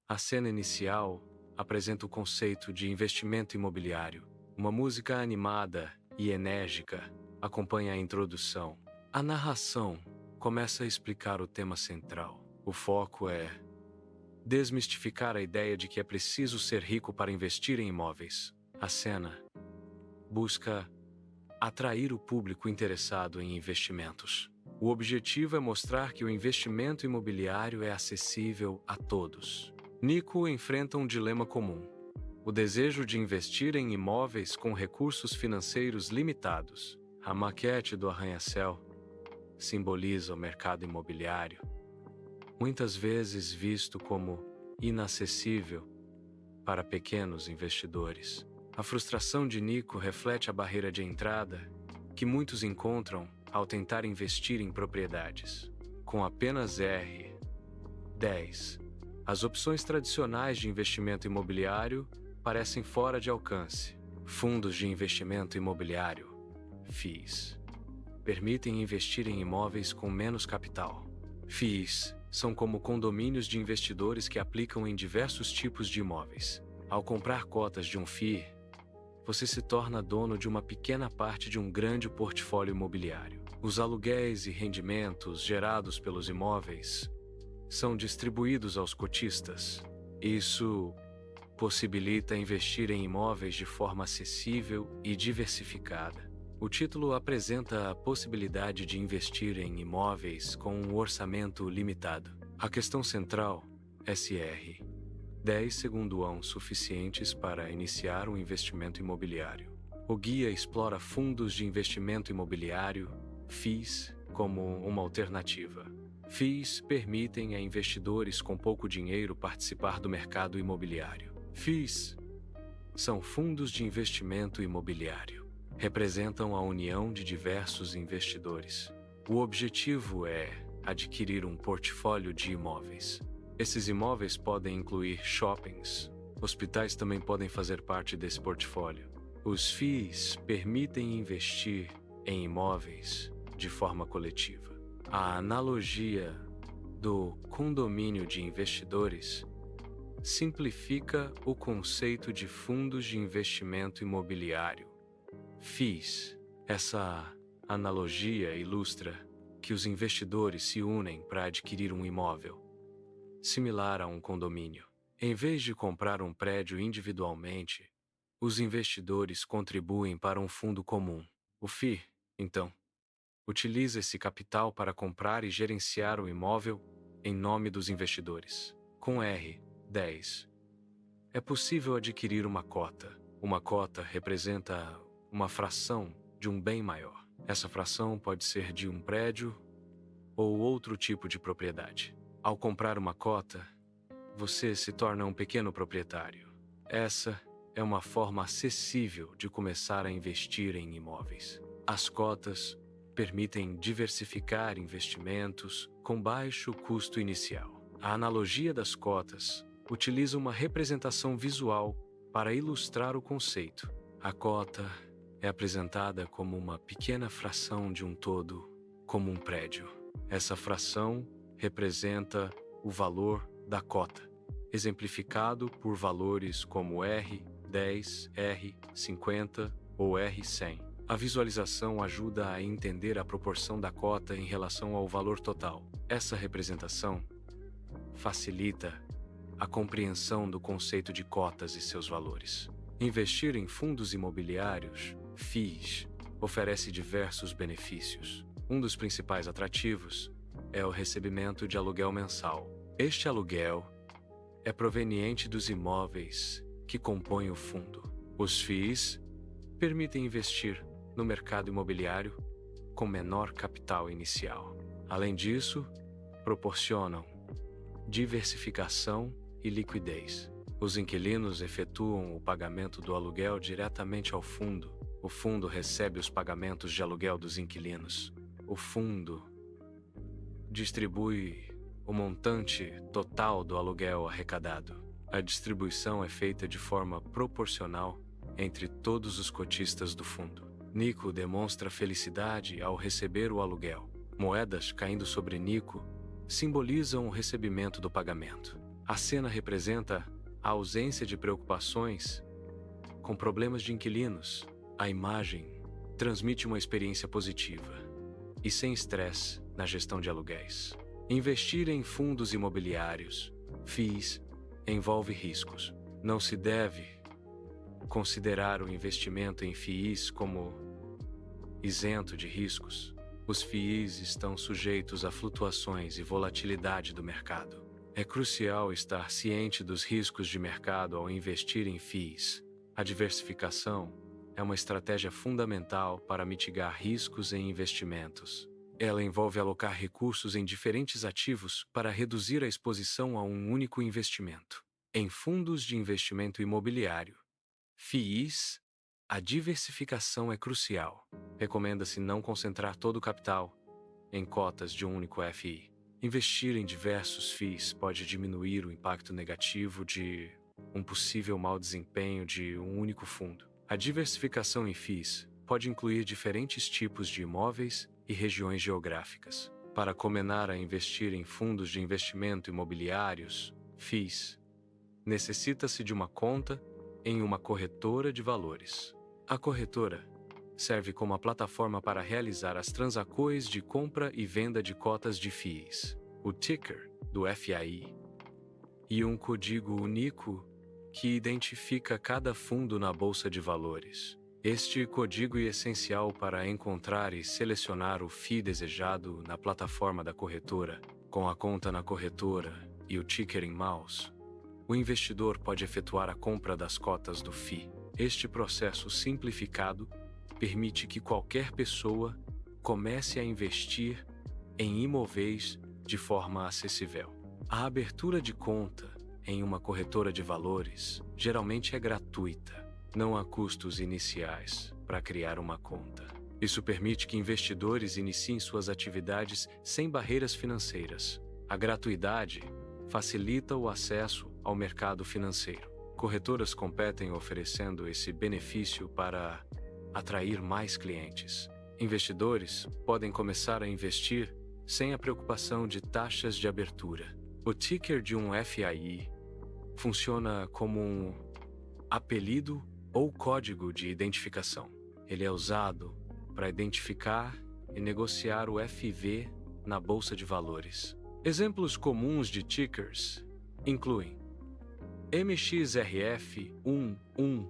A cena inicial apresenta o conceito de investimento imobiliário. Uma música animada e enérgica acompanha a introdução. A narração começa a explicar o tema central. O foco é desmistificar a ideia de que é preciso ser rico para investir em imóveis. A cena busca atrair o público interessado em investimentos. O objetivo é mostrar que o investimento imobiliário é acessível a todos. Nico enfrenta um dilema comum: o desejo de investir em imóveis com recursos financeiros limitados. A maquete do arranha-céu simboliza o mercado imobiliário, muitas vezes visto como inacessível para pequenos investidores. A frustração de Nico reflete a barreira de entrada que muitos encontram ao tentar investir em propriedades. Com apenas R$ 10, as opções tradicionais de investimento imobiliário parecem fora de alcance. Fundos de investimento imobiliário, FIIs, permitem investir em imóveis com menos capital. FIIs são como condomínios de investidores que aplicam em diversos tipos de imóveis. Ao comprar cotas de um FII, você se torna dono de uma pequena parte de um grande portfólio imobiliário. Os aluguéis e rendimentos gerados pelos imóveis são distribuídos aos cotistas. Isso possibilita investir em imóveis de forma acessível e diversificada. O título apresenta a possibilidade de investir em imóveis com um orçamento limitado. A questão central é se R$ 10 são suficientes para iniciar um investimento imobiliário. O guia explora fundos de investimento imobiliário, FIIs, como uma alternativa. FIIs permitem a investidores com pouco dinheiro participar do mercado imobiliário. FIIs são fundos de investimento imobiliário. Representam a união de diversos investidores. O objetivo é adquirir um portfólio de imóveis. Esses imóveis podem incluir shoppings. Hospitais também podem fazer parte desse portfólio. Os FIIs permitem investir em imóveis de forma coletiva. A analogia do condomínio de investidores simplifica o conceito de fundos de investimento imobiliário, FIIs. Essa analogia ilustra que os investidores se unem para adquirir um imóvel, similar a um condomínio. Em vez de comprar um prédio individualmente, os investidores contribuem para um fundo comum. O FII, então, utiliza esse capital para comprar e gerenciar o imóvel em nome dos investidores. Com R$ 10, é possível adquirir uma cota. Uma cota representa uma fração de um bem maior. Essa fração pode ser de um prédio ou outro tipo de propriedade. Ao comprar uma cota, você se torna um pequeno proprietário. Essa é uma forma acessível de começar a investir em imóveis. As cotas permitem diversificar investimentos com baixo custo inicial. A analogia das cotas utiliza uma representação visual para ilustrar o conceito. A cota é apresentada como uma pequena fração de um todo, como um prédio. Essa fração representa o valor da cota, exemplificado por valores como R$ 10, R$ 50 ou R$ 100. A visualização ajuda a entender a proporção da cota em relação ao valor total. Essa representação facilita a compreensão do conceito de cotas e seus valores. Investir em fundos imobiliários, FIIs, oferece diversos benefícios. Um dos principais atrativos é o recebimento de aluguel mensal. Este aluguel é proveniente dos imóveis que compõem o fundo. Os FIIs permitem investir no mercado imobiliário com menor capital inicial. Além disso, proporcionam diversificação e liquidez. Os inquilinos efetuam o pagamento do aluguel diretamente ao fundo. O fundo recebe os pagamentos de aluguel dos inquilinos. O fundo distribui o montante total do aluguel arrecadado. A distribuição é feita de forma proporcional entre todos os cotistas do fundo. Nico demonstra felicidade ao receber o aluguel. Moedas caindo sobre Nico simbolizam o recebimento do pagamento. A cena representa a ausência de preocupações com problemas de inquilinos. A imagem transmite uma experiência positiva e sem estresse na gestão de aluguéis. Investir em fundos imobiliários, FIIs, envolve riscos. Não se deve considerar o investimento em FIIs como isento de riscos. Os FIIs estão sujeitos a flutuações e volatilidade do mercado. É crucial estar ciente dos riscos de mercado ao investir em FIIs. A diversificação é uma estratégia fundamental para mitigar riscos em investimentos. Ela envolve alocar recursos em diferentes ativos para reduzir a exposição a um único investimento. Em fundos de investimento imobiliário, FIIs, a diversificação é crucial. Recomenda-se não concentrar todo o capital em cotas de um único FII. Investir em diversos FIIs pode diminuir o impacto negativo de um possível mau desempenho de um único fundo. A diversificação em FIIs pode incluir diferentes tipos de imóveis e regiões geográficas. Para começar a investir em fundos de investimento imobiliários, FIIs, necessita-se de uma conta em uma corretora de valores. A corretora serve como a plataforma para realizar as transações de compra e venda de cotas de FIIs. O ticker do FII e um código único que identifica cada fundo na bolsa de valores. Este código é essencial para encontrar e selecionar o FII desejado na plataforma da corretora. Com a conta na corretora e o ticker em mãos, o investidor pode efetuar a compra das cotas do FII. Este processo simplificado permite que qualquer pessoa comece a investir em imóveis de forma acessível. A abertura de conta em uma corretora de valores geralmente é gratuita. Não há custos iniciais para criar uma conta. Isso permite que investidores iniciem suas atividades sem barreiras financeiras. A gratuidade facilita o acesso ao mercado financeiro. Corretoras competem oferecendo esse benefício para atrair mais clientes. Investidores podem começar a investir sem a preocupação de taxas de abertura. O ticker de um FII funciona como um apelido ou código de identificação. Ele é usado para identificar e negociar o FIV na bolsa de valores. Exemplos comuns de tickers incluem MXRF11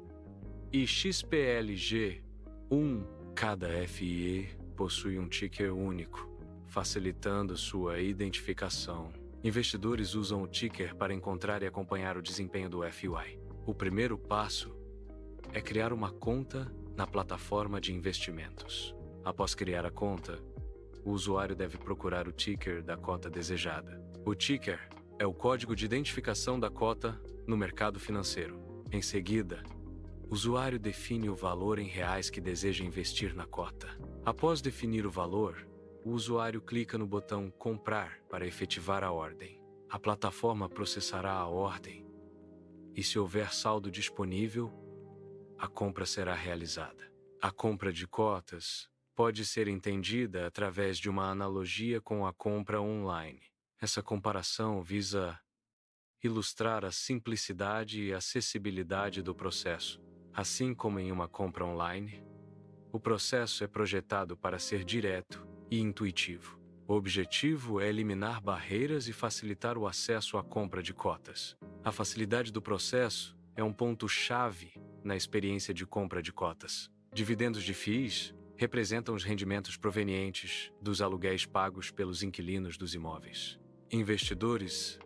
e XPLG1. Cada FIE possui um ticker único, facilitando sua identificação. Investidores usam o ticker para encontrar e acompanhar o desempenho do FII. O primeiro passo é criar uma conta na plataforma de investimentos. Após criar a conta, o usuário deve procurar o ticker da cota desejada. O ticker é o código de identificação da cota no mercado financeiro. Em seguida, o usuário define o valor em reais que deseja investir na cota. Após definir o valor, o usuário clica no botão Comprar para efetivar a ordem. A plataforma processará a ordem e, se houver saldo disponível, a compra será realizada. A compra de cotas pode ser entendida através de uma analogia com a compra online. Essa comparação visa ilustrar a simplicidade e acessibilidade do processo. Assim como em uma compra online, o processo é projetado para ser direto e intuitivo. O objetivo é eliminar barreiras e facilitar o acesso à compra de cotas. A facilidade do processo é um ponto-chave na experiência de compra de cotas. Dividendos de FIIs representam os rendimentos provenientes dos aluguéis pagos pelos inquilinos dos imóveis. Investidores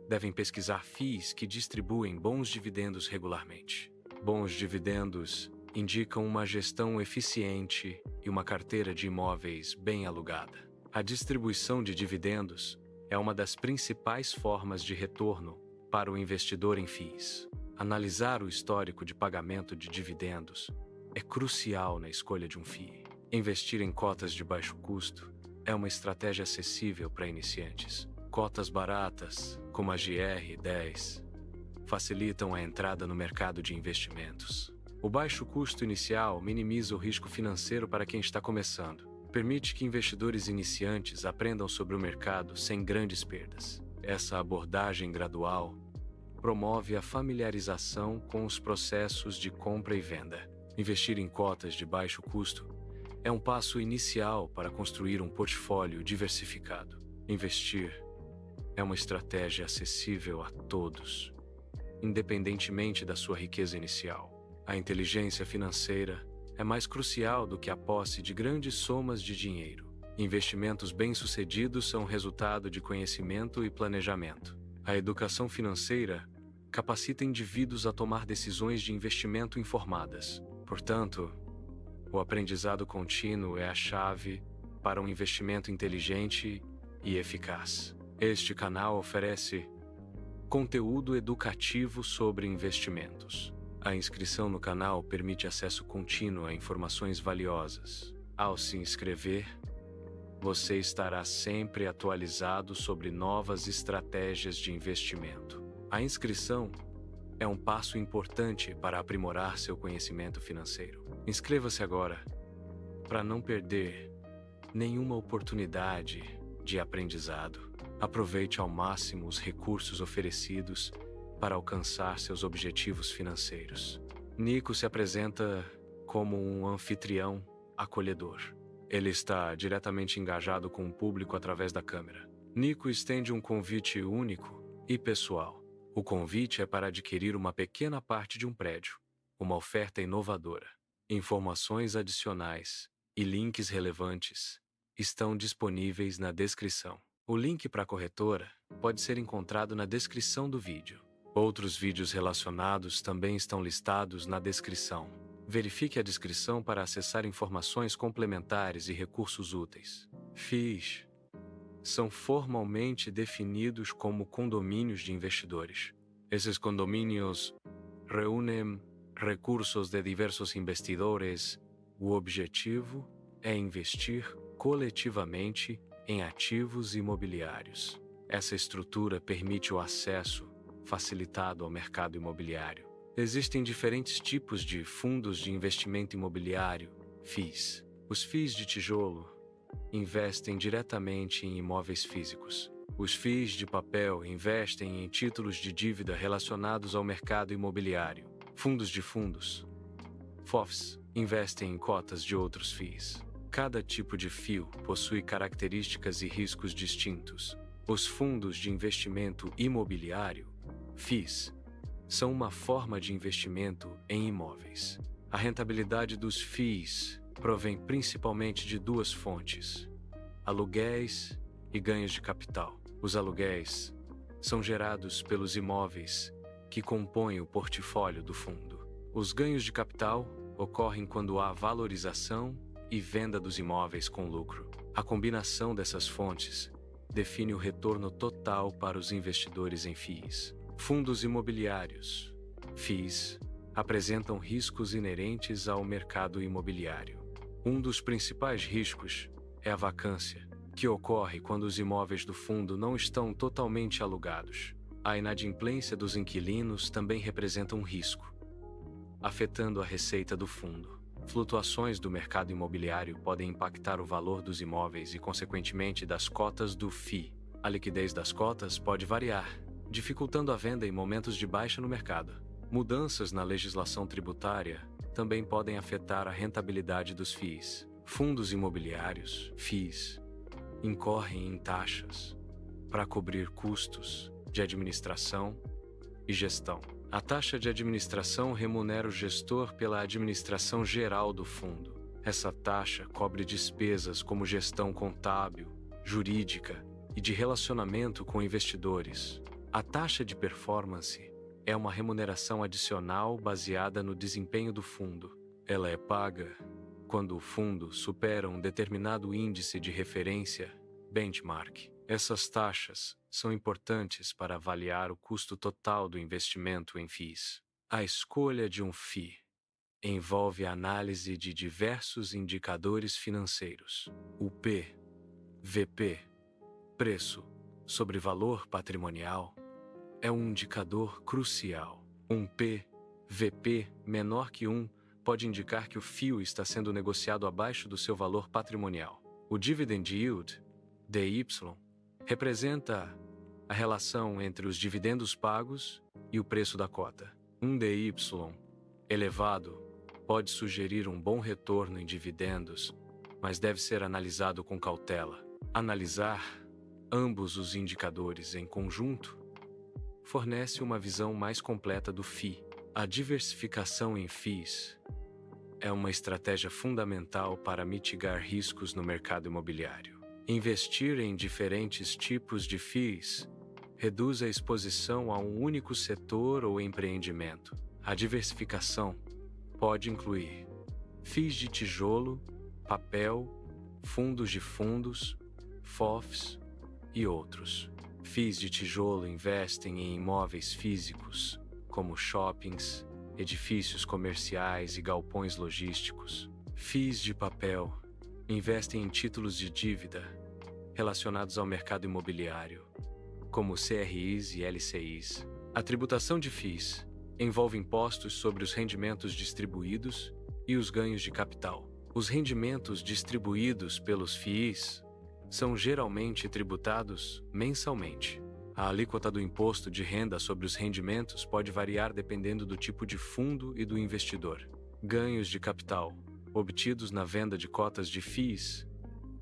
devem pesquisar FIIs que distribuem bons dividendos regularmente. Bons dividendos indicam uma gestão eficiente e uma carteira de imóveis bem alugada. A distribuição de dividendos é uma das principais formas de retorno para o investidor em FIIs. Analisar o histórico de pagamento de dividendos é crucial na escolha de um FII. Investir em cotas de baixo custo é uma estratégia acessível para iniciantes. Cotas baratas, como a GR10, facilitam a entrada no mercado de investimentos. O baixo custo inicial minimiza o risco financeiro para quem está começando. Permite que investidores iniciantes aprendam sobre o mercado sem grandes perdas. Essa abordagem gradual promove a familiarização com os processos de compra e venda. Investir em cotas de baixo custo é um passo inicial para construir um portfólio diversificado. Investir é uma estratégia acessível a todos, independentemente da sua riqueza inicial. A inteligência financeira é mais crucial do que a posse de grandes somas de dinheiro. Investimentos bem-sucedidos são resultado de conhecimento e planejamento. A educação financeira capacita indivíduos a tomar decisões de investimento informadas. Portanto, o aprendizado contínuo é a chave para um investimento inteligente e eficaz. Este canal oferece conteúdo educativo sobre investimentos. A inscrição no canal permite acesso contínuo a informações valiosas. Ao se inscrever, você estará sempre atualizado sobre novas estratégias de investimento. A inscrição é um passo importante para aprimorar seu conhecimento financeiro. Inscreva-se agora para não perder nenhuma oportunidade de aprendizado. Aproveite ao máximo os recursos oferecidos para alcançar seus objetivos financeiros. Nico se apresenta como um anfitrião acolhedor. Ele está diretamente engajado com o público através da câmera. Nico estende um convite único e pessoal. O convite é para adquirir uma pequena parte de um prédio, uma oferta inovadora. Informações adicionais e links relevantes estão disponíveis na descrição. O link para a corretora pode ser encontrado na descrição do vídeo. Outros vídeos relacionados também estão listados na descrição. Verifique a descrição para acessar informações complementares e recursos úteis. FIIs são formalmente definidos como condomínios de investidores. Esses condomínios reúnem recursos de diversos investidores. O objetivo é investir coletivamente em ativos imobiliários. Essa estrutura permite o acesso facilitado ao mercado imobiliário. Existem diferentes tipos de fundos de investimento imobiliário, FIIs. Os FIIs de tijolo investem diretamente em imóveis físicos. Os FIIs de papel investem em títulos de dívida relacionados ao mercado imobiliário. Fundos de fundos, FOFs, investem em cotas de outros FIIs. Cada tipo de FII possui características e riscos distintos. Os fundos de investimento imobiliário, FIIs, são uma forma de investimento em imóveis. A rentabilidade dos FIIs provém principalmente de duas fontes: aluguéis e ganhos de capital. Os aluguéis são gerados pelos imóveis que compõem o portfólio do fundo. Os ganhos de capital ocorrem quando há valorização e venda dos imóveis com lucro. A combinação dessas fontes define o retorno total para os investidores em FIIs. Fundos imobiliários, FIIs, apresentam riscos inerentes ao mercado imobiliário. Um dos principais riscos é a vacância, que ocorre quando os imóveis do fundo não estão totalmente alugados. A inadimplência dos inquilinos também representa um risco, afetando a receita do fundo. Flutuações do mercado imobiliário podem impactar o valor dos imóveis e, consequentemente, das cotas do FII. A liquidez das cotas pode variar, dificultando a venda em momentos de baixa no mercado. Mudanças na legislação tributária também podem afetar a rentabilidade dos FIIs. Fundos imobiliários, FIIs, incorrem em taxas para cobrir custos de administração e gestão. A taxa de administração remunera o gestor pela administração geral do fundo. Essa taxa cobre despesas como gestão contábil, jurídica e de relacionamento com investidores. A taxa de performance é uma remuneração adicional baseada no desempenho do fundo. Ela é paga quando o fundo supera um determinado índice de referência, benchmark. Essas taxas são importantes para avaliar o custo total do investimento em FIIs. A escolha de um FII envolve a análise de diversos indicadores financeiros. O PVP, preço sobre valor patrimonial, é um indicador crucial. Um PVP menor que 1 pode indicar que o FII está sendo negociado abaixo do seu valor patrimonial. O Dividend Yield, DY, representa a relação entre os dividendos pagos e o preço da cota. Um DY elevado pode sugerir um bom retorno em dividendos, mas deve ser analisado com cautela. Analisar ambos os indicadores em conjunto fornece uma visão mais completa do FII. A diversificação em FIIs é uma estratégia fundamental para mitigar riscos no mercado imobiliário. Investir em diferentes tipos de FIIs reduz a exposição a um único setor ou empreendimento. A diversificação pode incluir FIIs de tijolo, papel, fundos de fundos, FOFs e outros. FIIs de tijolo investem em imóveis físicos, como shoppings, edifícios comerciais e galpões logísticos. FIIs de papel investem em títulos de dívida relacionados ao mercado imobiliário, como CRIs e LCIs. A tributação de FIIs envolve impostos sobre os rendimentos distribuídos e os ganhos de capital. Os rendimentos distribuídos pelos FIIs são geralmente tributados mensalmente. A alíquota do imposto de renda sobre os rendimentos pode variar dependendo do tipo de fundo e do investidor. Ganhos de capital, obtidos na venda de cotas de FIIs,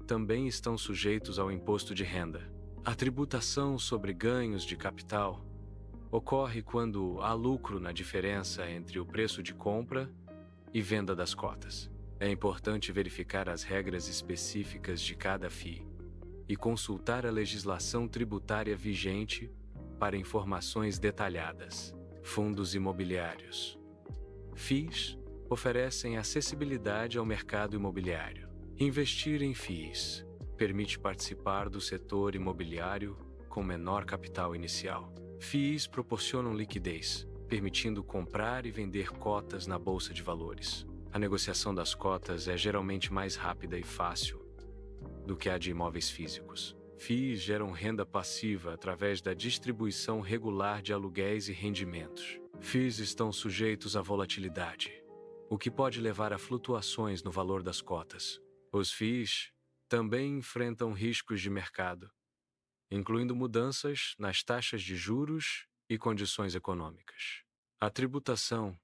também estão sujeitos ao imposto de renda. A tributação sobre ganhos de capital ocorre quando há lucro na diferença entre o preço de compra e venda das cotas. É importante verificar as regras específicas de cada FII e consultar a legislação tributária vigente para informações detalhadas. Fundos imobiliários. FIIs oferecem acessibilidade ao mercado imobiliário. Investir em FIIs permite participar do setor imobiliário com menor capital inicial. FIIs proporcionam liquidez, permitindo comprar e vender cotas na bolsa de valores. A negociação das cotas é geralmente mais rápida e fácil do que a de imóveis físicos. FIIs geram renda passiva através da distribuição regular de aluguéis e rendimentos. FIIs estão sujeitos à volatilidade, o que pode levar a flutuações no valor das cotas. Os FIIs também enfrentam riscos de mercado, incluindo mudanças nas taxas de juros e condições econômicas. A tributação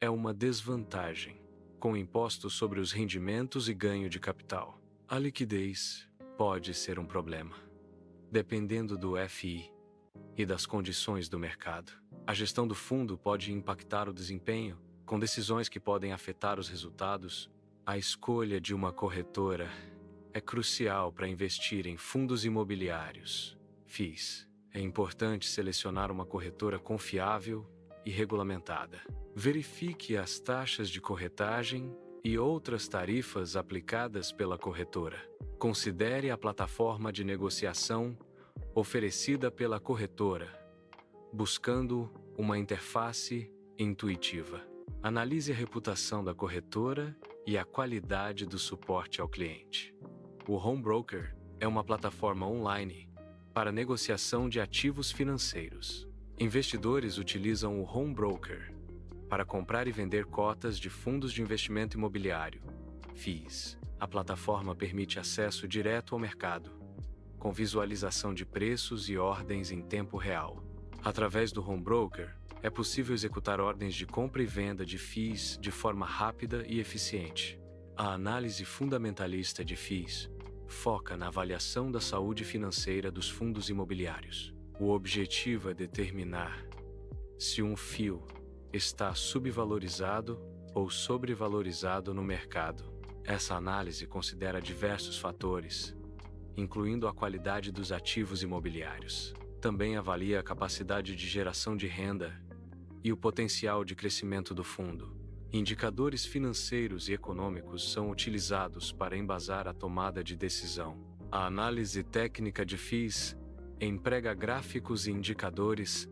é uma desvantagem, com impostos sobre os rendimentos e ganho de capital. A liquidez pode ser um problema, dependendo do FII e das condições do mercado. A gestão do fundo pode impactar o desempenho, com decisões que podem afetar os resultados. A escolha de uma corretora é crucial para investir em fundos imobiliários, FIIs. É importante selecionar uma corretora confiável e regulamentada. Verifique as taxas de corretagem e outras tarifas aplicadas pela corretora. Considere a plataforma de negociação oferecida pela corretora, buscando uma interface intuitiva. Analise a reputação da corretora e a qualidade do suporte ao cliente. O Home Broker é uma plataforma online para negociação de ativos financeiros. Investidores utilizam o Home Broker para comprar e vender cotas de fundos de investimento imobiliário, FIIs. A plataforma permite acesso direto ao mercado, com visualização de preços e ordens em tempo real. Através do Home Broker, é possível executar ordens de compra e venda de FIIs de forma rápida e eficiente. A análise fundamentalista de FIIs foca na avaliação da saúde financeira dos fundos imobiliários. O objetivo é determinar se um FII está subvalorizado ou sobrevalorizado no mercado. Essa análise considera diversos fatores, incluindo a qualidade dos ativos imobiliários. Também avalia a capacidade de geração de renda e o potencial de crescimento do fundo. Indicadores financeiros e econômicos são utilizados para embasar a tomada de decisão. A análise técnica de FIIs emprega gráficos e indicadores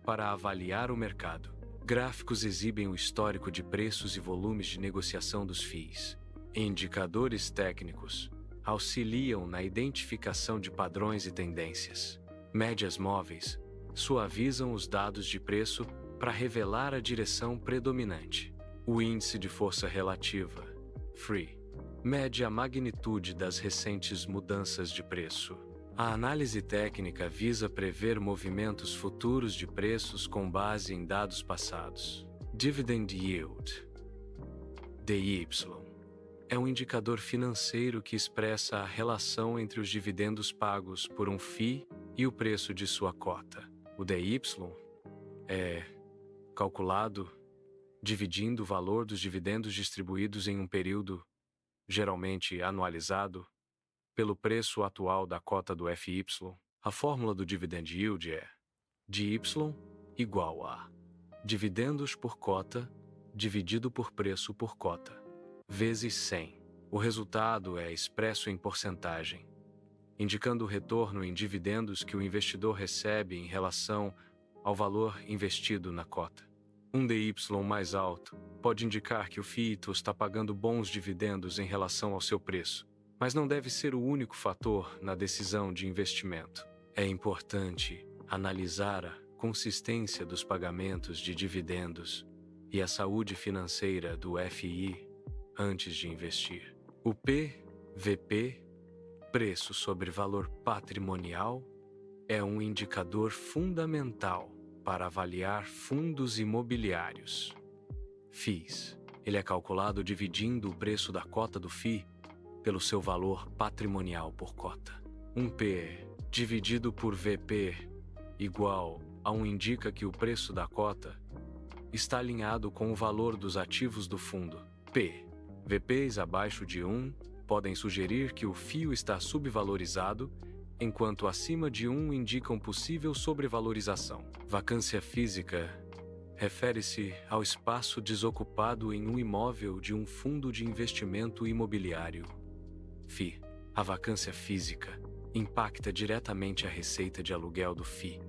para avaliar o mercado. Gráficos exibem o histórico de preços e volumes de negociação dos FIIs. Indicadores técnicos auxiliam na identificação de padrões e tendências. Médias móveis suavizam os dados de preço para revelar a direção predominante. O índice de força relativa, FREE, mede a magnitude das recentes mudanças de preço. A análise técnica visa prever movimentos futuros de preços com base em dados passados. Dividend Yield, DY, é um indicador financeiro que expressa a relação entre os dividendos pagos por um FII e o preço de sua cota. O DY é calculado dividindo o valor dos dividendos distribuídos em um período, geralmente anualizado, pelo preço atual da cota do FY. A fórmula do Dividend Yield é DY igual a dividendos por cota dividido por preço por cota, vezes 100. O resultado é expresso em porcentagem, indicando o retorno em dividendos que o investidor recebe em relação ao valor investido na cota. Um DY mais alto pode indicar que o FII está pagando bons dividendos em relação ao seu preço, mas não deve ser o único fator na decisão de investimento. É importante analisar a consistência dos pagamentos de dividendos e a saúde financeira do FI antes de investir. O PVP, preço sobre valor patrimonial, é um indicador fundamental para avaliar fundos imobiliários. FIIs. Ele é calculado dividindo o preço da cota do FII pelo seu valor patrimonial por cota. Um P dividido por VP igual a 1 indica que o preço da cota está alinhado com o valor dos ativos do fundo. P. VPs abaixo de 1 podem sugerir que o FII está subvalorizado, enquanto acima de 1 indicam possível sobrevalorização. Vacância física refere-se ao espaço desocupado em um imóvel de um fundo de investimento imobiliário. FI. A vacância física impacta diretamente a receita de aluguel do FI,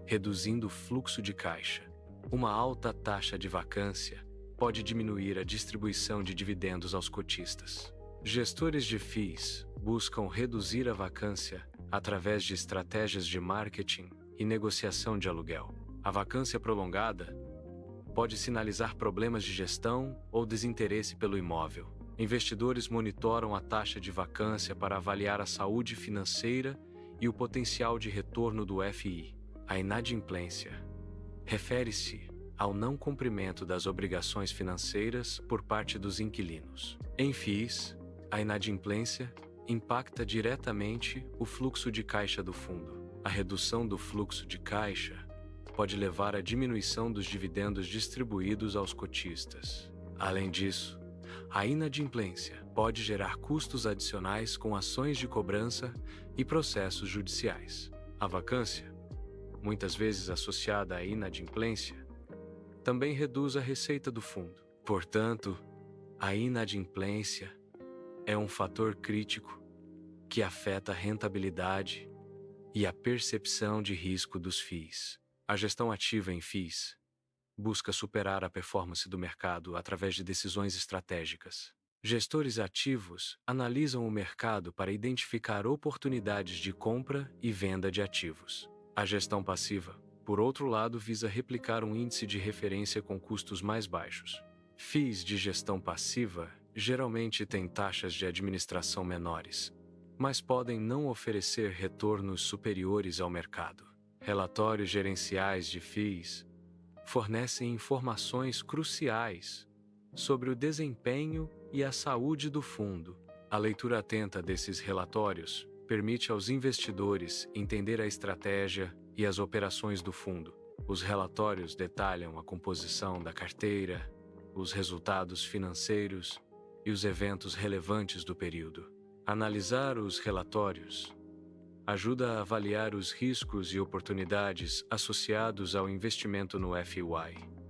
reduzindo o fluxo de caixa. Uma alta taxa de vacância pode diminuir a distribuição de dividendos aos cotistas. Gestores de FIIs buscam reduzir a vacância através de estratégias de marketing e negociação de aluguel. A vacância prolongada pode sinalizar problemas de gestão ou desinteresse pelo imóvel. Investidores monitoram a taxa de vacância para avaliar a saúde financeira e o potencial de retorno do FI. A inadimplência refere-se ao não cumprimento das obrigações financeiras por parte dos inquilinos. Em FIIs, a inadimplência impacta diretamente o fluxo de caixa do fundo. A redução do fluxo de caixa pode levar à diminuição dos dividendos distribuídos aos cotistas. Além disso, a inadimplência pode gerar custos adicionais com ações de cobrança e processos judiciais. A vacância, muitas vezes associada à inadimplência, também reduz a receita do fundo. Portanto, a inadimplência é um fator crítico que afeta a rentabilidade e a percepção de risco dos FIIs. A gestão ativa em FIIs busca superar a performance do mercado através de decisões estratégicas. Gestores ativos analisam o mercado para identificar oportunidades de compra e venda de ativos. A gestão passiva, por outro lado, visa replicar um índice de referência com custos mais baixos. FIIs de gestão passiva geralmente têm taxas de administração menores, mas podem não oferecer retornos superiores ao mercado. Relatórios gerenciais de FIIs fornecem informações cruciais sobre o desempenho e a saúde do fundo. A leitura atenta desses relatórios permite aos investidores entender a estratégia e as operações do fundo. Os relatórios detalham a composição da carteira, os resultados financeiros e os eventos relevantes do período. Analisar os relatórios ajuda a avaliar os riscos e oportunidades associados ao investimento no FY.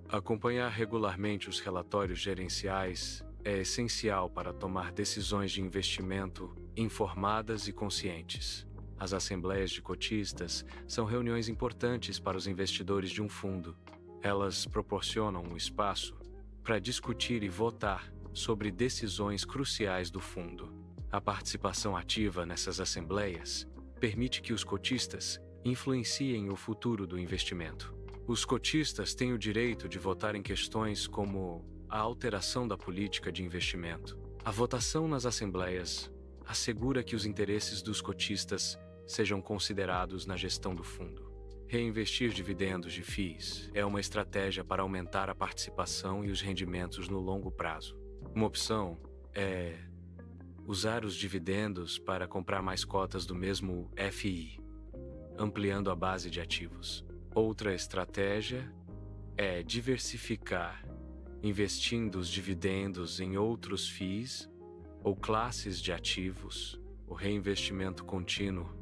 Acompanhar regularmente os relatórios gerenciais é essencial para tomar decisões de investimento informadas e conscientes. As assembleias de cotistas são reuniões importantes para os investidores de um fundo. Elas proporcionam um espaço para discutir e votar sobre decisões cruciais do fundo. A participação ativa nessas assembleias permite que os cotistas influenciem o futuro do investimento. Os cotistas têm o direito de votar em questões como a alteração da política de investimento. A votação nas assembleias assegura que os interesses dos cotistas sejam considerados na gestão do fundo. Reinvestir dividendos de FIIs é uma estratégia para aumentar a participação e os rendimentos no longo prazo. Uma opção é usar os dividendos para comprar mais cotas do mesmo FII, ampliando a base de ativos. Outra estratégia é diversificar, investindo os dividendos em outros FIIs ou classes de ativos. O reinvestimento contínuo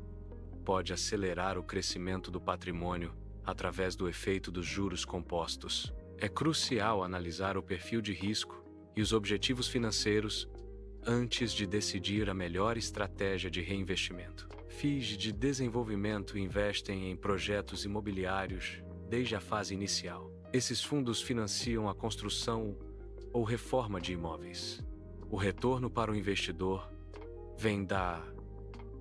pode acelerar o crescimento do patrimônio através do efeito dos juros compostos. É crucial analisar o perfil de risco e os objetivos financeiros antes de decidir a melhor estratégia de reinvestimento. FIIs de desenvolvimento investem em projetos imobiliários desde a fase inicial. Esses fundos financiam a construção ou reforma de imóveis. O retorno para o investidor vem da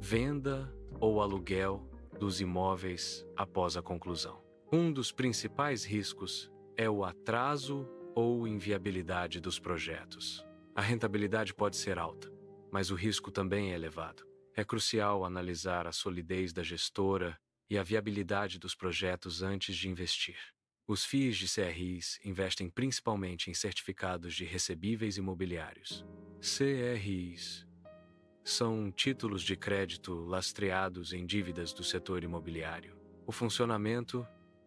venda ou aluguel dos imóveis após a conclusão. Um dos principais riscos é o atraso ou inviabilidade dos projetos. A rentabilidade pode ser alta, mas o risco também é elevado. É crucial analisar a solidez da gestora e a viabilidade dos projetos antes de investir. Os FIIs de CRIs investem principalmente em certificados de recebíveis imobiliários. CRIs são títulos de crédito lastreados em dívidas do setor imobiliário. O funcionamento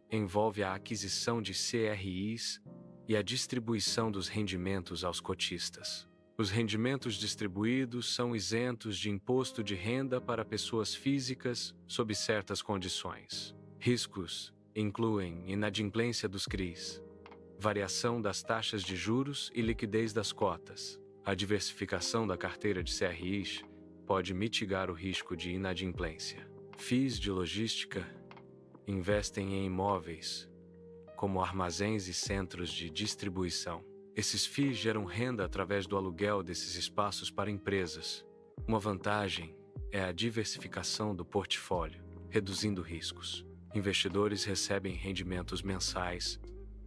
envolve a aquisição de CRIs e a distribuição dos rendimentos aos cotistas. Os rendimentos distribuídos são isentos de imposto de renda para pessoas físicas sob certas condições. Riscos incluem inadimplência dos CRIs, variação das taxas de juros e liquidez das cotas. A diversificação da carteira de CRIs pode mitigar o risco de inadimplência. FIIs de logística investem em imóveis, como armazéns e centros de distribuição. Esses FIIs geram renda através do aluguel desses espaços para empresas. Uma vantagem é a diversificação do portfólio, reduzindo riscos. Investidores recebem rendimentos mensais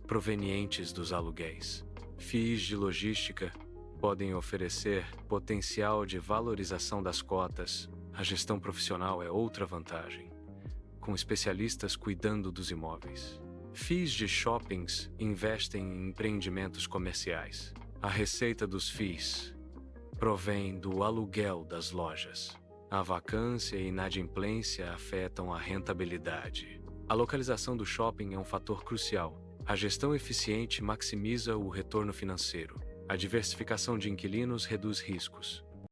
provenientes dos aluguéis. FIIs de logística podem oferecer potencial de valorização das cotas. A gestão profissional é outra vantagem, com especialistas cuidando dos imóveis. FIIs de shoppings investem em empreendimentos comerciais. A receita dos FIIs provém do aluguel das lojas. A vacância e inadimplência afetam a rentabilidade. A localização do shopping é um fator crucial. A gestão eficiente maximiza o retorno financeiro. A diversificação de inquilinos reduz riscos.